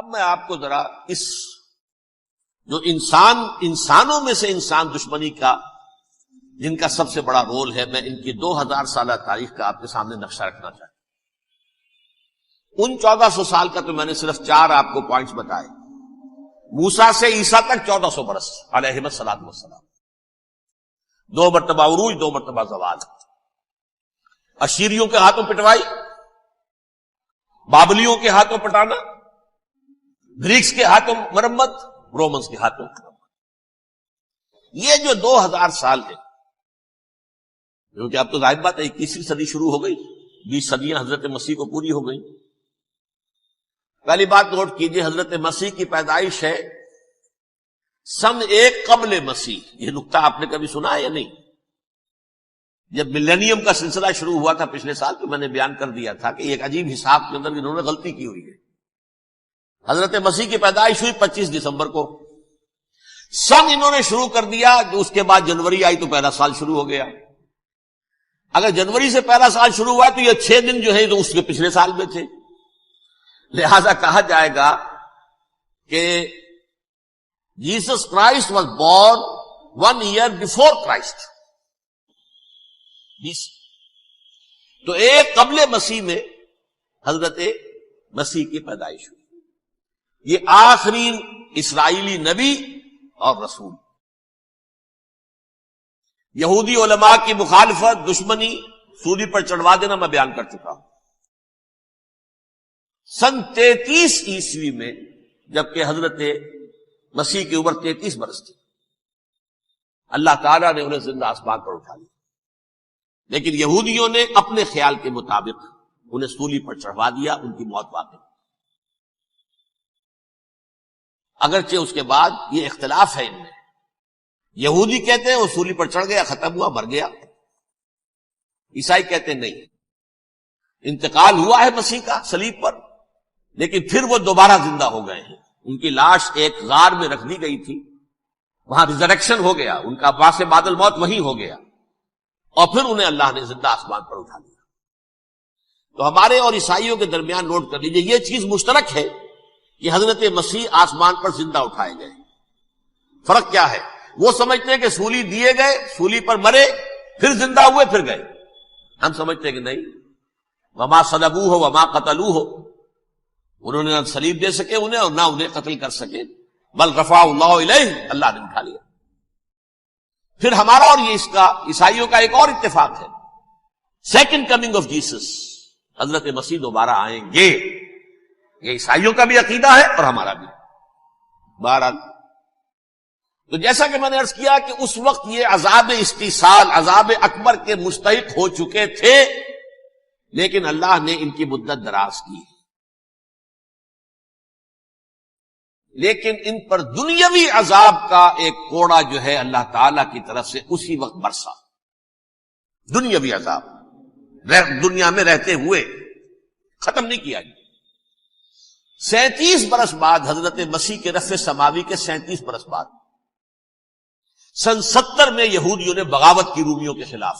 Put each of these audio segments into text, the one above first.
اب میں آپ کو ذرا اس جو انسانوں میں سے انسان دشمنی کا جن کا سب سے بڑا رول ہے، میں ان کی 2000 سالہ تاریخ کا آپ کے سامنے نقشہ رکھنا چاہتا ہوں۔ ان 1400 سال کا تو میں نے صرف 4 آپ کو پوائنٹس بتائے۔ موسیٰ سے عیسیٰ تک 1400 برس علیہ الصلوۃ والسلام، 2 مرتبہ عروج، 2 مرتبہ زوال، اشیریوں کے ہاتھوں پٹوائی، بابلیوں کے ہاتھوں پٹانا، گریکس کے ہاتھوں مرمت، رومنز کے ہاتھوں مرمت۔ یہ جو 2000 سال ہے، کیونکہ اب تو ظاہر بات ہے 21ویں صدی شروع ہو گئی، 20 صدیاں حضرت مسیح کو پوری ہو گئی۔ پہلی بات نوٹ کیجئے، حضرت مسیح کی پیدائش ہے سن 1 قبل مسیح۔ یہ نقطہ آپ نے کبھی سنا ہے یا نہیں؟ جب ملینیم کا سلسلہ شروع ہوا تھا پچھلے سال، تو میں نے بیان کر دیا تھا کہ ایک عجیب حساب کے اندر انہوں نے غلطی کی ہوئی ہے۔ حضرت مسیح کی پیدائش ہوئی 25 دسمبر کو، سن انہوں نے شروع کر دیا، جو اس کے بعد جنوری آئی تو پہلا سال شروع ہو گیا۔ اگر جنوری سے پہلا سال شروع ہوا تو یہ 6 دن جو ہے تو اس کے پچھلے سال میں تھے، لہذا کہا جائے گا کہ Jesus Christ was born 1 year before Christ, تو 1 قبل مسیح میں حضرت مسیح کی پیدائش ہوئی۔ یہ آخری اسرائیلی نبی اور رسول۔ یہودی علماء کی مخالفت، دشمنی، سولی پر چڑھوا دینا میں بیان کر چکا ہوں۔ سن 33 عیسوی میں، جبکہ حضرت مسیح کی عمر 33 برس تھی، اللہ تعالیٰ نے انہیں زندہ آسمان پر اٹھا لیا، لیکن یہودیوں نے اپنے خیال کے مطابق انہیں سولی پر چڑھوا دیا، ان کی موت واقع۔ اگرچہ اس کے بعد یہ اختلاف ہے ان میں، یہودی کہتے ہیں وہ سولی پر چڑھ گیا، ختم ہوا، مر گیا، عیسائی کہتے ہیں نہیں، انتقال ہوا ہے مسیح کا صلیب پر، لیکن پھر وہ دوبارہ زندہ ہو گئے ہیں۔ ان کی لاش ایک غار میں رکھ دی گئی تھی، وہاں ریزریکشن ہو گیا، ان کا باعث بعد الموت وہیں ہو گیا، اور پھر انہیں اللہ نے زندہ آسمان پر اٹھا لیا۔ تو ہمارے اور عیسائیوں کے درمیان نوٹ کر لیجئے، یہ چیز مشترک ہے کہ حضرت مسیح آسمان پر زندہ اٹھائے گئے۔ فرق کیا ہے؟ وہ سمجھتے ہیں کہ سولی دیے گئے، سولی پر مرے، پھر زندہ ہوئے، پھر گئے۔ ہم سمجھتے ہیں کہ نہیں، وما صلبوہ وما قتلوہ، انہوں نے نہ صلیب دے سکے انہیں اور نہ انہیں قتل کر سکے، بل رفعہ اللہ الیہ، اللہ نے اٹھا لیا۔ پھر ہمارا اور یہ اس کا عیسائیوں کا ایک اور اتفاق ہے، سیکنڈ کمنگ آف جیسس، حضرت مسیح دوبارہ آئیں گے، یہ عیسائیوں کا بھی عقیدہ ہے اور ہمارا بھی۔ بہرحال تو جیسا کہ میں نے عرض کیا کہ اس وقت یہ عذاب استیصال، عذاب اکبر کے مستحق ہو چکے تھے، لیکن اللہ نے ان کی مدت دراز کی، لیکن ان پر دنیاوی عذاب کا ایک کوڑا جو ہے اللہ تعالی کی طرف سے اسی وقت برسا۔ دنیاوی عذاب دنیا میں رہتے ہوئے ختم نہیں کیا گیا۔ 37 برس بعد، حضرت مسیح کے رفع سماوی کے 37 برس بعد، سن 70 میں یہودیوں نے بغاوت کی رومیوں کے خلاف۔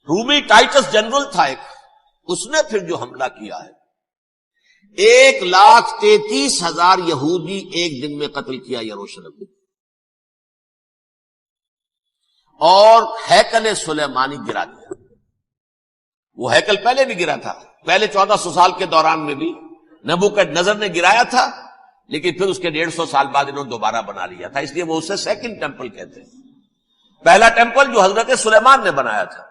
رومی ٹائٹس جنرل تھا ایک، اس نے پھر جو حملہ کیا ہے، 1,33,000 یہودی ایک دن میں قتل کیا یروشلم میں، اور ہیکل سلیمانی گرا دیا۔ وہ ہیکل پہلے بھی گرا تھا، پہلے 1400 سال کے دوران میں بھی نبوکدنضر نے گرایا تھا، لیکن پھر اس کے 150 سال بعد انہوں نے دوبارہ بنا لیا تھا، اس لیے وہ اسے سیکنڈ ٹیمپل کہتے ہیں۔ پہلا ٹیمپل جو حضرت سلیمان نے بنایا تھا،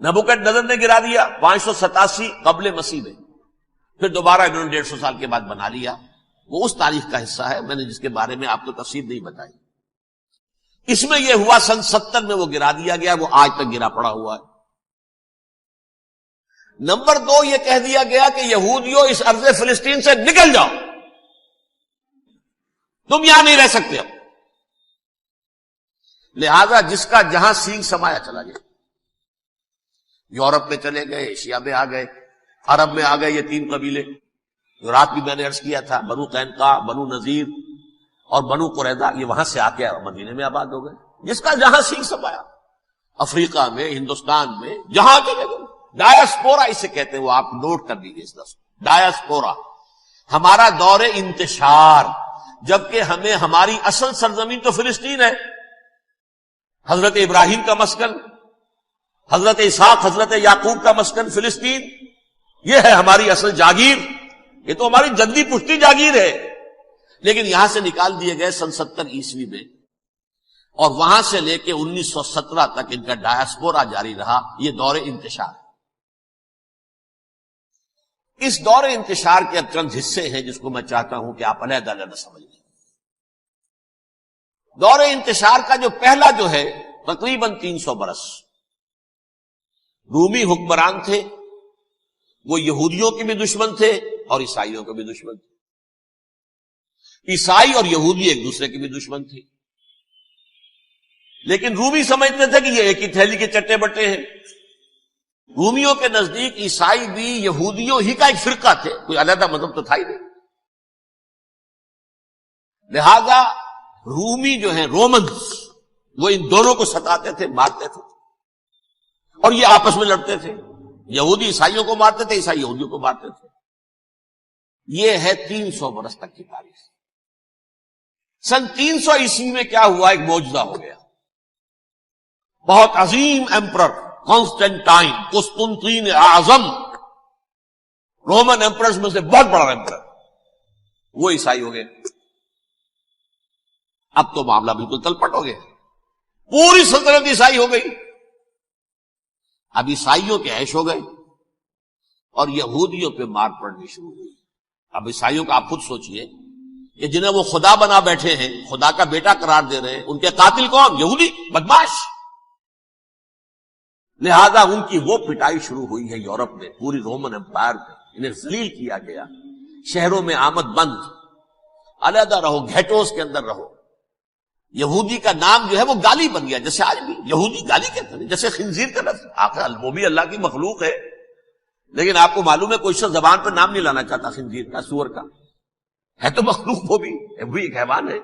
نبوکدنضر نے گرا دیا 587 قبل مسیح میں، پھر دوبارہ انہوں نے 150 سال کے بعد بنا لیا۔ وہ اس تاریخ کا حصہ ہے، میں نے جس کے بارے میں آپ کو تفصیل نہیں بتائی۔ اس میں یہ ہوا سن 70 میں وہ گرا دیا گیا، وہ آج تک گرا پڑا ہوا ہے۔ نمبر 2، یہ کہہ دیا گیا کہ یہودیوں اس ارض فلسطین سے نکل جاؤ، تم یہاں نہیں رہ سکتے اب۔ لہذا جس کا جہاں سینگ سمایا چلا گیا، یورپ میں چلے گئے، ایشیا میں آ گئے، عرب میں آ گئے یہ 3 قبیلے جو رات بھی میں نے عرض کیا تھا، بنو قینقاع، بنو نذیر اور بنو قریظہ، یہ وہاں سے آ کے مدینے میں آباد ہو گئے۔ جس کا جہاں سینگ سمایا، افریقہ میں، ہندوستان میں، جہاں چلے گئے، ڈایاسپورا اسے کہتے ہیں، وہ آپ نوٹ کر لیجیے اس لفظ ڈایاسپورا، ہمارا دور انتشار، جبکہ ہمیں ہماری اصل سرزمین تو فلسطین ہے، حضرت ابراہیم کا مسکن، حضرت اسحاق حضرت یعقوب کا مسکن فلسطین، یہ ہے ہماری اصل جاگیر، یہ تو ہماری جدی پشتی جاگیر ہے، لیکن یہاں سے نکال دیے گئے سن 70 عیسوی میں، اور وہاں سے لے کے 1917 تک ان کا ڈایاسپورا جاری رہا۔ یہ دور انتشار، اس دور انتشار کے چند حصے ہیں جس کو میں چاہتا ہوں کہ آپ علیحدہ علیحدہ سمجھ لیں۔ دور انتشار کا جو پہلا جو ہے تقریباً 300 برس، رومی حکمران تھے، وہ یہودیوں کے بھی دشمن تھے اور عیسائیوں کے بھی دشمن تھے، عیسائی اور یہودی ایک دوسرے کے بھی دشمن تھے، لیکن رومی سمجھتے تھے کہ یہ ایک ہی تھیلی کے چٹے بٹے ہیں۔ رومیوں کے نزدیک عیسائی بھی یہودیوں ہی کا ایک فرقہ تھے، کوئی علیحدہ مذہب تو تھا ہی نہیں، لہذا رومی جو ہیں رومنز وہ ان دونوں کو ستاتے تھے، مارتے تھے، اور یہ آپس میں لڑتے تھے، یہودی عیسائیوں کو مارتے تھے، عیسائی یہودیوں کو مارتے تھے۔ یہ ہے 300 برس تک کی تاریخ۔ سن 300 عیسوی میں کیا ہوا؟ ایک معجزہ ہو گیا، بہت عظیم ایمپرر کانسٹینٹائن، قسطنطین اعظم، رومن ایمپررز میں سے بہت بڑا ایمپرر، وہ عیسائی ہو گئے۔ اب تو معاملہ بالکل تلپٹ ہو گیا، پوری سلطنت عیسائی ہو گئی۔ اب عیسائیوں کے عیش ہو گئے اور یہودیوں پہ مار پڑنی شروع ہوئی۔ اب عیسائیوں کا آپ خود سوچئے کہ جنہیں وہ خدا بنا بیٹھے ہیں، خدا کا بیٹا قرار دے رہے ہیں، ان کے قاتل کون؟ یہودی بدماش۔ لہذا ان کی وہ پٹائی شروع ہوئی ہے یورپ میں، پوری رومن امپائر میں، انہیں ذلیل کیا گیا، شہروں میں آمد بند، علیحدہ رہو، گھیٹوز کے اندر رہو۔ یہودی کا نام جو ہے وہ گالی بن گیا، جیسے آج بھی یہودی گالی کہتے ہیں، جیسے خنزیر کا لفظ، آخر وہ بھی اللہ کی مخلوق ہے، لیکن آپ کو معلوم ہے کوئی شخص زبان پر نام نہیں لانا چاہتا خنزیر کا، سور کا، ہے تو مخلوق، وہ بھی ایک حیوان ہے۔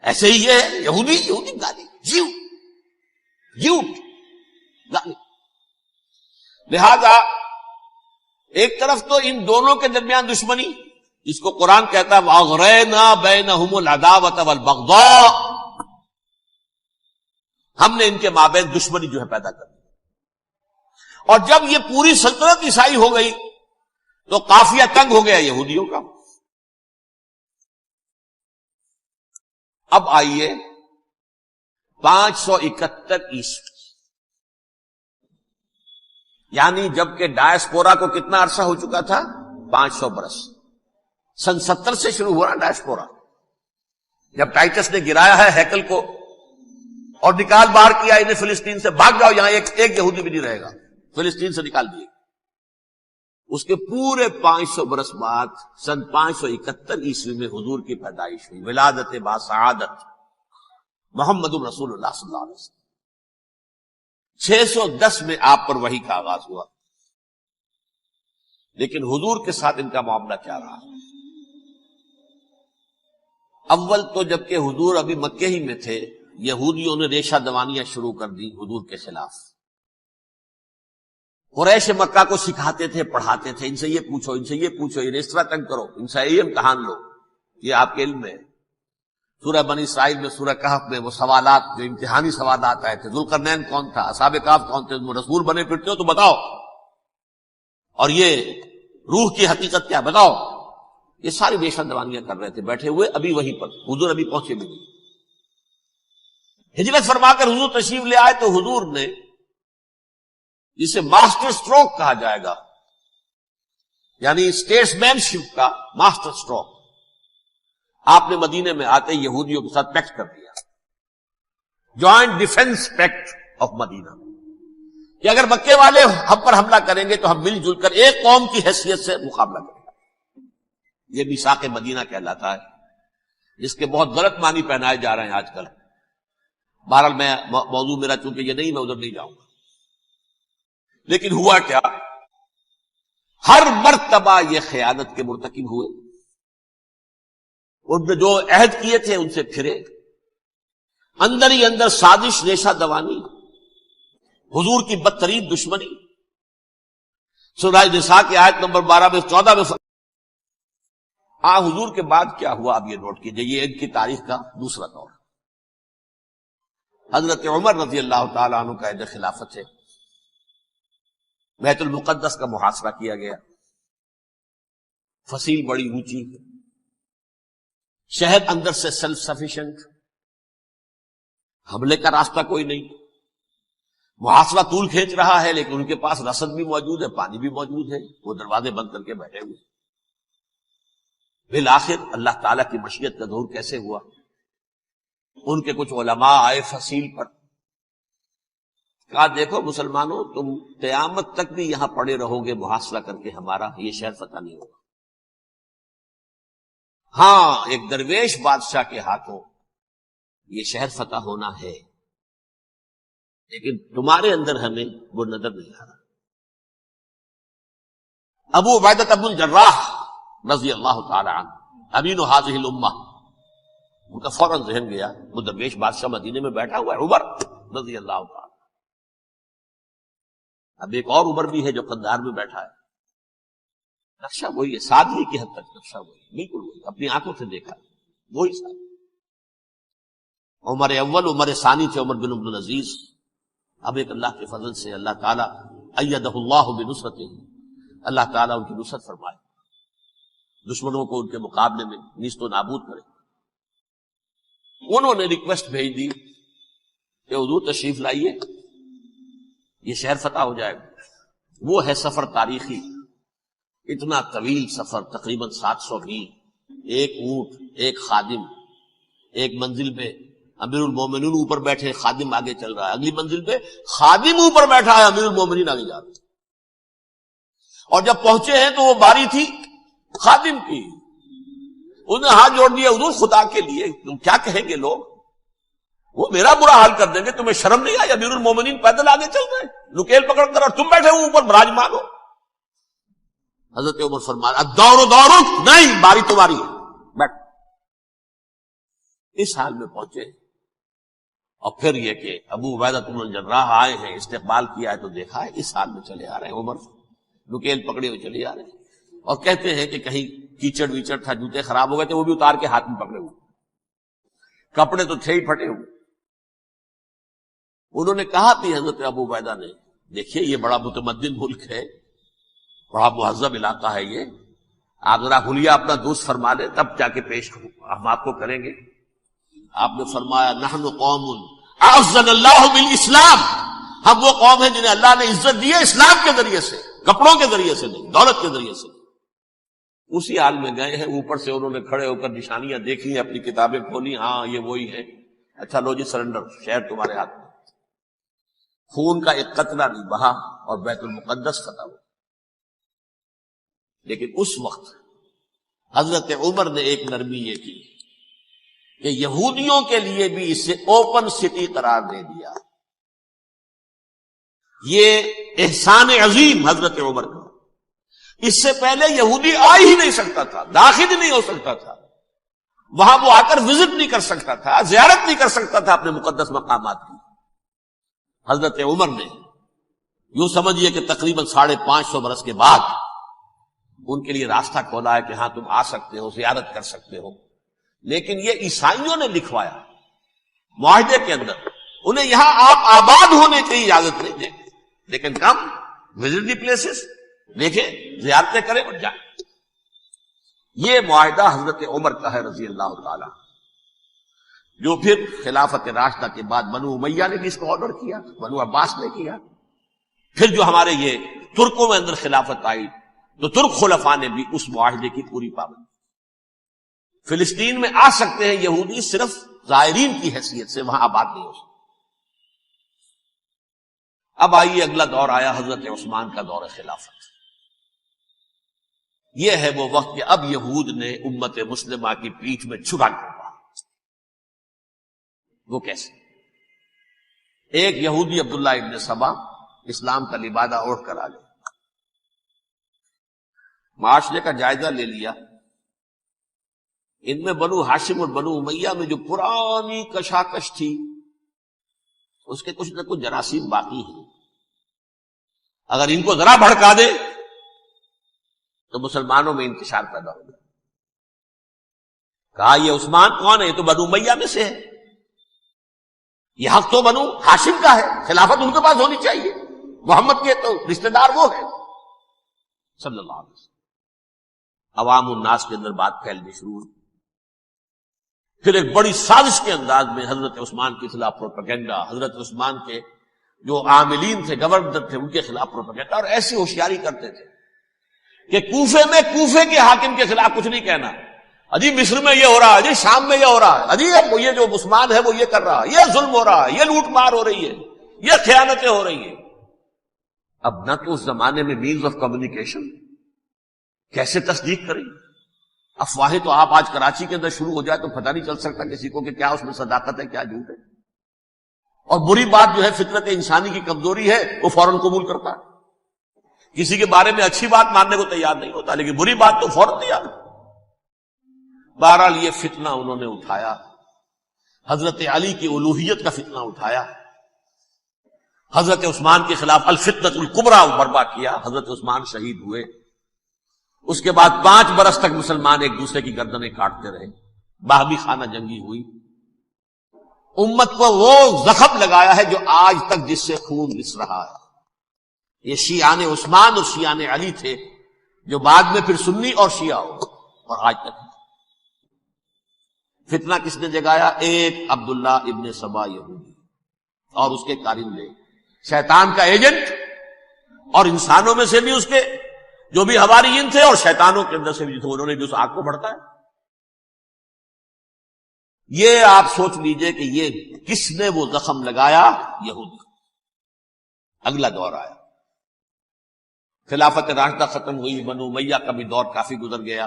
ایسے ہی یہ ہے یہودی، یہودی گالی، جیوٹ گالی۔ لہذا ایک طرف تو ان دونوں کے درمیان دشمنی، اس کو قرآن کہتا ہے وَأَغْرَيْنَا بَيْنَهُمُ الْعَدَاوَةَ وَالْبَغْضَاءَ، ہم نے ان کے مابین دشمنی جو ہے پیدا کر دی۔ اور جب یہ پوری سلطنت عیسائی ہو گئی تو قافیہ تنگ ہو گیا یہودیوں کا۔ اب آئیے 571 عیسوی، یعنی جبکہ ڈایاسپورا کو کتنا عرصہ ہو چکا تھا؟ 500 برس۔ سن 70 سے شروع ہوا ڈایاسپورا، جب ٹائٹس نے گرایا ہے ہیکل کو اور نکال باہر کیا انہیں فلسطین سے، بھاگ جاؤ یہاں ایک یہودی بھی نہیں رہے گا، فلسطین سے نکال دیے۔ اس کے پورے 500 برس بعد سن 571 عیسوی میں حضور کی پیدائش ہوئی، ولادت با سعادت محمد رسول اللہ صلی اللہ علیہ وسلم۔ 610 میں آپ پر وحی کا آغاز ہوا، لیکن حضور کے ساتھ ان کا معاملہ کیا رہا؟ اول تو جبکہ حضور ابھی مکے ہی میں تھے، یہودیوں نے ریشہ دوانیاں شروع کر دی حضور کے خلاف۔ قریش مکہ کو سکھاتے تھے، پڑھاتے تھے، ان سے یہ پوچھو، ان سے یہ پوچھو، یہ اس طرح تنگ کرو، ان سے یہ امتحان لو، یہ آپ کے علم میں۔ سورہ بنی اسرائیل میں، سورہ کہف میں وہ سوالات، جو امتحانی سوالات آئے تھے، ذوالقرنین کون تھا، اصحاب کہف کون تھے، تم رسول بنے پھرتے ہو تو بتاؤ، اور یہ روح کی حقیقت کیا بتاؤ۔ یہ ساری ریشہ دوانیاں کر رہے تھے بیٹھے ہوئے، ابھی وہیں پر حضور ابھی پہنچے بھی نہیں۔ ہجرت فرما کر حضور تشریف لے آئے تو حضور نے، جسے ماسٹر سٹروک کہا جائے گا، یعنی اسٹیٹس مین شپ کا ماسٹر سٹروک، آپ نے مدینے میں آتے یہودیوں کے ساتھ پیکٹ کر دیا، جوائنٹ ڈیفنس پیکٹ آف مدینہ، کہ اگر مکے والے ہم پر حملہ کریں گے تو ہم مل جل کر ایک قوم کی حیثیت سے مقابلہ کریں گے۔ یہ میثاق مدینہ کہلاتا ہے، جس کے بہت غلط معنی پہنائے جا رہے ہیں آج کل۔ بہرحال میں موضوع میرا چونکہ یہ نہیں، میں ادھر نہیں جاؤں گا، لیکن ہوا کیا؟ ہر مرتبہ یہ خیانت کے مرتکب ہوئے، ان نے جو عہد کیے تھے ان سے پھرے، اندر ہی اندر سازش، ریشہ دوانی، حضور کی بدترین دشمنی۔ سورہ نساء کی آیت نمبر 12 میں 14 میں حضور کے بعد کیا ہوا اب یہ نوٹ کیجئے، یہ ان کی تاریخ کا دوسرا دور۔ حضرت عمر رضی اللہ تعالیٰ عنہ کا عہد خلافت ہے، بیت المقدس کا محاصرہ کیا گیا، فصیل بڑی اونچی، شہر اندر سے سیلف سفیشینٹ، حملے کا راستہ کوئی نہیں، محاصرہ طول کھینچ رہا ہے لیکن ان کے پاس رسد بھی موجود ہے، پانی بھی موجود ہے، وہ دروازے بند کر کے بیٹھے ہوئے۔ بالآخر اللہ تعالیٰ کی مشیت کا ظہور کیسے ہوا؟ ان کے کچھ علماء آئے فصیل پر، کہا دیکھو مسلمانوں، تم قیامت تک بھی یہاں پڑے رہو گے محاصرہ کر کے، ہمارا یہ شہر فتح نہیں ہوگا۔ ہاں ایک درویش بادشاہ کے ہاتھوں یہ شہر فتح ہونا ہے، لیکن تمہارے اندر ہمیں وہ نظر نہیں آ رہا۔ ابو عبیدہ بن الجراح رضی اللہ تعالی عنہ امین هذه الامہ، ان کا فوراً ذہن گیا وہ درویش بادشاہ مدینے میں بیٹھا ہوا ہے، عمر رضی اللہ تعالی۔ اب ایک اور عمر بھی ہے جو قندھار میں بیٹھا ہے، نقشہ وہی ہے، سادگی کی حد تک نقشہ وہی، بالکل وہی، اپنی آنکھوں سے دیکھا وہی سادگی۔ عمر اول عمر ثانی تھے عمر بن عبد العزیز۔ اب ایک اللہ کے فضل سے اللہ تعالیٰ ایدہ اللہ بنصرتہ، اللہ تعالیٰ ان کی نصرت فرمائے، دشمنوں کو ان کے مقابلے میں نیست و نابود کرے۔ انہوں نے ریکویسٹ بھیج دی کہ حضور تشریف لائیے، یہ شہر فتح ہو جائے گا۔ وہ ہے سفر تاریخی، اتنا طویل سفر، تقریباً 700 میل، ایک اونٹ، ایک خادم، ایک منزل پہ امیر المومنین اوپر بیٹھے، خادم آگے چل رہا ہے، اگلی منزل پہ خادم اوپر بیٹھا ہے، امیر المومنین آگے جا رہے ہیں۔ اور جب پہنچے ہیں تو وہ باری تھی خادم کی، انہوں نے ہاتھ جوڑ دیا، حضور خدا کے لیے تم کیا کہیں گے لوگ، وہ میرا برا حال کر دیں گے، تمہیں شرم نہیں آئی؟ امیر المومنین پیدل آگے چل رہے ہیں نکیل پکڑ کر، اور تم بیٹھے ہو اوپر براجمان ہو۔ حضرت عمر فرمایا الدور دورک، نہیں باری تمہاری ہے، بیٹھ۔ اس حال میں پہنچے، اور پھر یہ کہ ابو عبیدہ بن الجراح آئے ہیں، استقبال کیا ہے تو دیکھا ہے اس حال میں چلے آ رہے ہیں، عمر نکیل پکڑے ہوئے چلے آ رہے ہیں، اور کہتے ہیں کہ کہیں کیچڑ ویچڑ تھا، جوتے خراب ہو گئے تھے، وہ بھی اتار کے ہاتھ میں پکڑے ہوئے، کپڑے تو تھے ہی پھٹے ہوئے۔ انہوں نے کہا بھی حضرت ابو عبیدہ نے، دیکھیے یہ بڑا متمدن ملک ہے، بڑا مہذب علاقہ ہے، یہ آپ ذرا حلیہ اپنا دوست فرما لیں تب جا کے پیش ہم آپ کو کریں گے۔ آپ نے فرمایا نحن قوم اعزنا اللہ بالاسلام، ہم وہ قوم ہیں جنہیں اللہ نے عزت دی ہے اسلام کے ذریعے سے، کپڑوں کے ذریعے سے نہیں، دولت کے ذریعے سے۔ اسی حال میں گئے ہیں، اوپر سے انہوں نے کھڑے ہو کر نشانیاں دیکھی ہیں، اپنی کتابیں کھولی، ہاں یہ وہی ہے، اچھا لو جی سرنڈر، شہر تمہارے ہاتھ میں۔ خون کا ایک قطرہ نہیں بہا اور بیت المقدس فتح ہوا۔ لیکن اس وقت حضرت عمر نے ایک نرمی یہ کی کہ یہودیوں کے لیے بھی اسے اوپن سٹی قرار دے دیا۔ یہ احسان عظیم حضرت عمر کا، اس سے پہلے یہودی آ ہی نہیں سکتا تھا، داخل ہی نہیں ہو سکتا تھا، وہاں وہ آ کر وزٹ نہیں کر سکتا تھا، زیارت نہیں کر سکتا تھا اپنے مقدس مقامات کی۔ حضرت عمر نے یوں سمجھیے کہ تقریباً 550 برس کے بعد ان کے لیے راستہ کھولا ہے کہ ہاں تم آ سکتے ہو، زیارت کر سکتے ہو۔ لیکن یہ عیسائیوں نے لکھوایا معاہدے کے اندر، انہیں یہاں آپ آباد ہونے کی اجازت نہیں دیں، لیکن کم وزٹ دی پلیسز، دیکھیں زیارتیں کریں اور جائیں۔ یہ معاہدہ حضرت عمر کا ہے رضی اللہ تعالی، جو پھر خلافت راشدہ کے بعد بنو امیہ نے بھی اس کو آرڈر کیا، بنو عباس نے کیا، پھر جو ہمارے یہ ترکوں میں اندر خلافت آئی تو ترک خلفاء نے بھی اس معاہدے کی پوری پابندی۔ فلسطین میں آ سکتے ہیں یہودی صرف زائرین کی حیثیت سے، وہاں آباد نہیں ہو سکتے۔ اب آئیے اگلا دور آیا حضرت عثمان کا دور خلافت۔ یہ ہے وہ وقت کہ اب یہود نے امت مسلمہ کی پیٹھ میں چھرا ڈالا۔ وہ کیسے؟ ایک یہودی عبداللہ ابن سبا اسلام کا لبادہ اوڑھ کر آ گئے، معاشرے کا جائزہ لے لیا، ان میں بنو ہاشم اور بنو امیہ میں جو پرانی کشاکش تھی اس کے کچھ نہ کچھ جراثیم باقی ہیں، اگر ان کو ذرا بھڑکا دے تو مسلمانوں میں انتشار پیدا ہوگا۔ کہا یہ عثمان کون ہے؟ یہ تو بنو امیہ میں سے ہے، یہ حق تو بنو ہاشم کا ہے، خلافت ان کے پاس ہونی چاہیے، محمد کے تو رشتہ دار وہ ہے صلی اللہ علیہ وسلم۔ عوام الناس کے اندر بات پھیلنی شروع ہوئی۔ پھر ایک بڑی سازش کے انداز میں حضرت عثمان کے خلاف پروپیگنڈا، حضرت عثمان کے جو عاملین تھے، گورنر تھے، ان کے خلاف پروپیگنڈا، اور ایسی ہوشیاری کرتے تھے کہ کوفے میں کوفے کے حاکم کے خلاف کچھ نہیں کہنا، اجی مصر میں یہ ہو رہا ہے، اجی شام میں یہ ہو رہا ہے، اجی یہ جو عثمان ہے وہ یہ کر رہا ہے، یہ ظلم ہو رہا ہے، یہ لوٹ مار ہو رہی ہے، یہ خیانتیں ہو رہی ہیں۔ اب نہ تو اس زمانے میں مینز آف کمیونیکیشن، کیسے تصدیق کریں؟ افواہیں تو آپ آج کراچی کے اندر شروع ہو جائے تو پتہ نہیں چل سکتا کسی کو کہ کیا اس میں صداقت ہے کیا جھوٹ ہے، اور بری بات جو ہے فطرت انسانی کی کمزوری ہے وہ فوراً قبول کرتا ہے، کسی کے بارے میں اچھی بات ماننے کو تیار نہیں ہوتا لیکن بری بات تو فوراً تیار ہے۔ بہرحال یہ فتنہ انہوں نے اٹھایا، حضرت علی کی الوہیت کا فتنہ اٹھایا، حضرت عثمان کے خلاف الفتنۃ الکبریٰ برپا کیا، حضرت عثمان شہید ہوئے۔ اس کے بعد 5 برس تک مسلمان ایک دوسرے کی گردنیں کاٹتے رہے، باہمی خانہ جنگی ہوئی، امت کو وہ زخم لگایا ہے جو آج تک جس سے خون رس رہا ہے۔ یہ شیعان عثمان اور شیعان علی تھے جو بعد میں پھر سنی اور شیعہ ہو، اور آج تک فتنہ کس نے جگایا؟ ایک عبداللہ ابن سبا یہودی اور اس کے کارندے، شیطان کا ایجنٹ، اور انسانوں میں سے بھی اس کے جو بھی حواریین تھے اور شیطانوں کے اندر سے بھی تھے، انہوں نے بھی اس آگ کو بھڑکایا۔ یہ آپ سوچ لیجئے کہ یہ کس نے وہ زخم لگایا؟ یہودی۔ اگلا دور آیا، خلافت راشدہ ختم ہوئی، بنو امیہ کا بھی دور کافی گزر گیا۔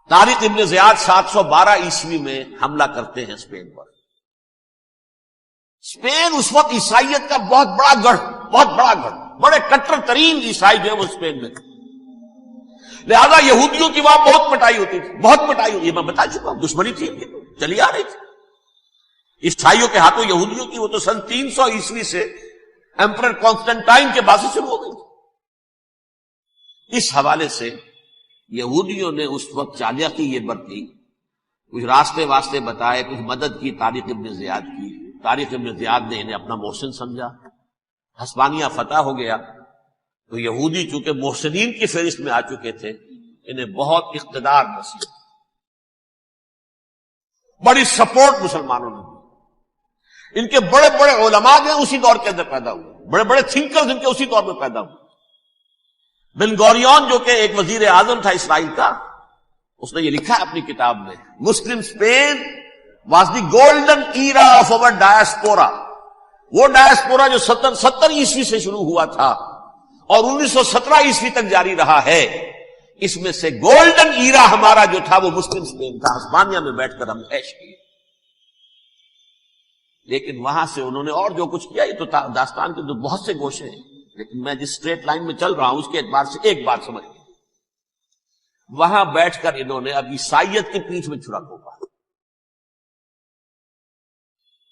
طارق ابن زیاد 712 عیسوی میں حملہ کرتے ہیں اسپین پر۔ اسپین اس وقت عیسائیت کا بہت بڑا گڑھ، بڑے کٹر ترین عیسائی جو ہے وہ اسپین میں، لہذا یہودیوں کی وہاں بہت پٹائی ہوتی تھی، بہت پٹائی ہوتی، یہ میں بتا چکا ہوں، دشمنی تھی چلی آ رہی تھی عیسائیوں کے ہاتھوں یہودیوں کی، وہ تو سن 300 عیسوی سے ایمپرر کانسٹنٹائن کے بعد سے شروع ہو گئی تھی۔ اس حوالے سے یہودیوں نے اس وقت چالاکی یہ برتی، کچھ راستے واسطے بتائے، کچھ مدد کی طارق ابن زیاد کی۔ طارق ابن زیاد نے انہیں اپنا محسن سمجھا، ہسپانیہ فتح ہو گیا تو یہودی چونکہ محسنین کی فہرست میں آ چکے تھے، انہیں بہت اقتدار نصیب، بڑی سپورٹ مسلمانوں نے دی۔ ان کے بڑے بڑے علماء جو اسی دور کے اندر پیدا ہوئے، بڑے بڑے تھنکرز ان کے اسی دور میں پیدا ہوئے۔ بن گوریون جو کہ ایک وزیر اعظم تھا اسرائیل کا، اس نے یہ لکھا ہے اپنی کتاب میں، Muslim Spain was the golden era of our diaspora. وہ ڈائسپورا جو 70 عیسوی سے شروع ہوا تھا اور 1917 عیسوی تک جاری رہا ہے، اس میں سے گولڈن ایرا ہمارا جو تھا وہ مسلم اسپین تھا، ہسپانیہ میں بیٹھ کر ہم عیش کیے۔ لیکن وہاں سے انہوں نے اور جو کچھ کیا، یہ تو داستان کے تو بہت سے گوشے ہیں، لیکن میں جس اسٹریٹ لائن میں چل رہا ہوں اس کے اعتبار سے ایک بات سمجھ لیں، وہاں بیٹھ کر انہوں نے اب عیسائیت کی پیٹھ میں چھڑا گھونپا،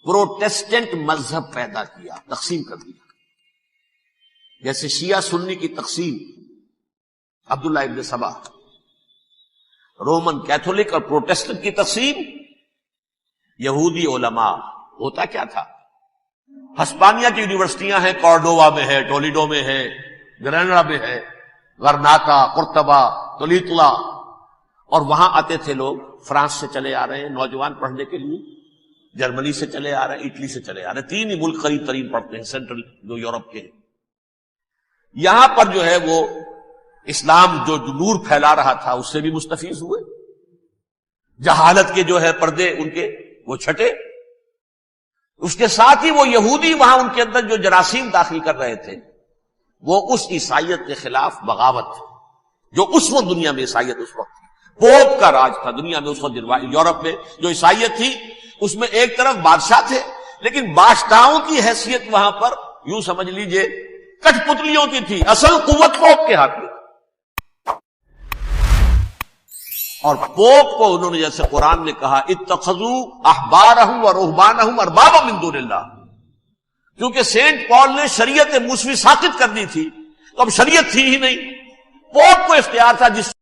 پروٹیسٹنٹ مذہب پیدا کیا، تقسیم کر دیا، جیسے شیعہ سنی کی تقسیم، عبداللہ ابن سبا، رومن کیتھولک اور پروٹیسٹنٹ کی تقسیم، یہودی علماء۔ ہوتا کیا تھا، ہسپانیہ کی یونیورسٹیاں ہیں، کارڈووا میں ہے، ٹولیڈو میں ہے، گریناڈا میں ہے، غرناطہ، قرطبہ، تولیتلا، اور وہاں آتے تھے لوگ، فرانس سے چلے آ رہے ہیں نوجوان پڑھنے کے لیے، جرمنی سے چلے آ رہے ہیں، اٹلی سے چلے آ رہے ہیں، 3 ہی ملک قریب ترین پڑھتے ہیں سینٹرل جو یورپ کے ہیں۔ یہاں پر جو ہے وہ اسلام جو نور پھیلا رہا تھا اس سے بھی مستفیض ہوئے، جہالت کے جو ہے پردے ان کے وہ چھٹے، اس کے ساتھ ہی وہ یہودی وہاں ان کے اندر جو جراثیم داخل کر رہے تھے وہ اس عیسائیت کے خلاف بغاوت تھی، جو اس وقت دنیا میں عیسائیت اس وقت تھی، پوپ کا راج تھا دنیا میں اس وقت۔ یورپ میں جو عیسائیت تھی اس میں ایک طرف بادشاہ تھے، لیکن بادشاہوں کی حیثیت وہاں پر یوں سمجھ لیجئے کٹ پتلیوں کی تھی، اصل قوت پوپ کے ہاتھ میں، اور پوپ کو انہوں نے جیسے قرآن نے کہا اتخذوا احبارهم ورهبانهم اربابا من دون اللہ، کیونکہ سینٹ پال نے شریعت موسوی ساقط کر دی تھی تو اب شریعت تھی ہی نہیں، پوپ کو اختیار تھا جس